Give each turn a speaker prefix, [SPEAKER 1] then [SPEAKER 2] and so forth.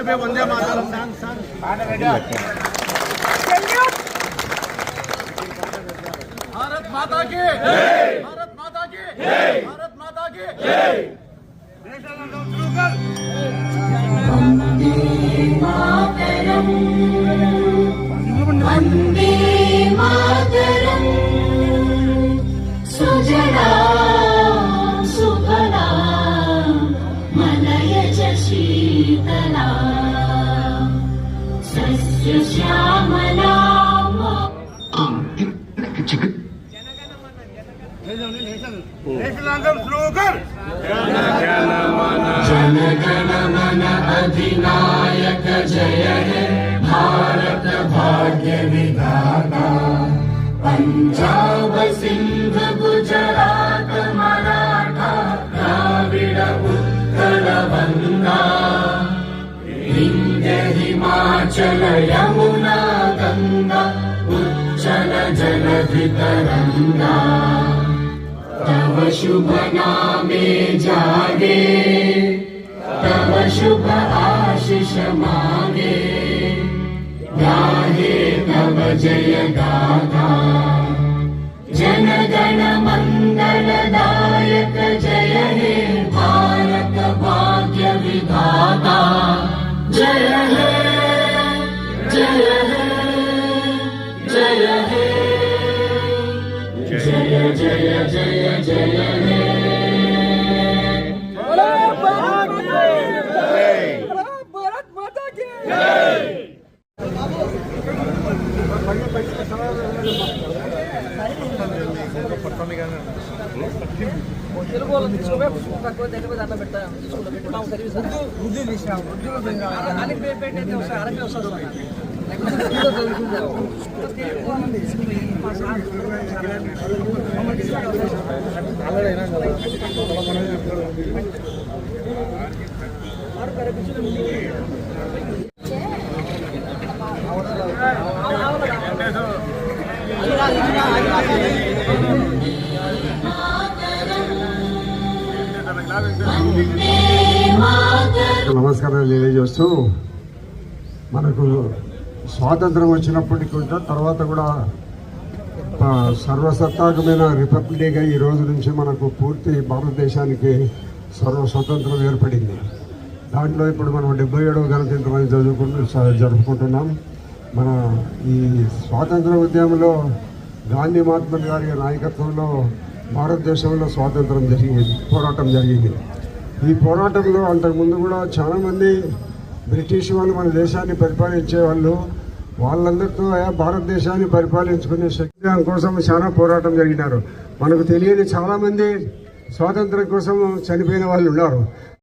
[SPEAKER 1] पे वंदे मातरम भारत माता की भारत माता की भारत माता की
[SPEAKER 2] वंदे मातरम सुजला सुफला मलयज शीतला सस्य श्यामला जन गण मन अधिनायक जय हे भारत भाग्य विधाता पंजाब सिंध गुजरात मराठा द्राविड़ उत्कल बंगा विंध्य हिमाचल यमुना गंगा उच्चल जलधि तरंगा तव शुभ नामे जागे तव शुभ आशीष मांगे गाहे तव जय गाथा जन गण मंगल दायक जय हे भारत भाग्य विधाता जय हे जय हे जय हे जय जय जय जय हे
[SPEAKER 1] भारत माता की जय తెలుగు వాళ్ళు తీసుకోవే తక్కువ దగ్గర దాంట్లో పెడతా తీసుకుంటాం సర్వీస్ ఉర్దూ తీసినాం ఉర్దూలో అలిఫ్ బే పేట్ అయితే వస్తాయి అరబీ వస్తుంది
[SPEAKER 3] నమస్కారాలు తెలియజేస్తూ మనకు స్వాతంత్రం వచ్చినప్పటికీ కూడా తర్వాత కూడా సర్వసత్తాకమైన రిపబ్లిక్గా ఈ రోజు నుంచి మనకు పూర్తి భారతదేశానికి స్వతంత్రం ఏర్పడింది. దాంట్లో ఇప్పుడు మనం 77వ గణతంత్రాన్ని జరుపుకుంటున్నాం. మన ఈ స్వాతంత్ర ఉద్యమంలో గాంధీ మహాత్మా గారి నాయకత్వంలో భారతదేశంలో స్వాతంత్రం పోరాటం జరిగింది. ఈ పోరాటంలో అంతకుముందు కూడా చాలామంది బ్రిటిష్ వాళ్ళు మన దేశాన్ని పరిపాలించే వాళ్ళందరితో భారతదేశాన్ని పరిపాలించుకునే శక్తి కోసం చాలా పోరాటం జరిగినారు. మనకు తెలియని చాలామంది స్వాతంత్రం కోసం చనిపోయిన వాళ్ళు ఉన్నారు.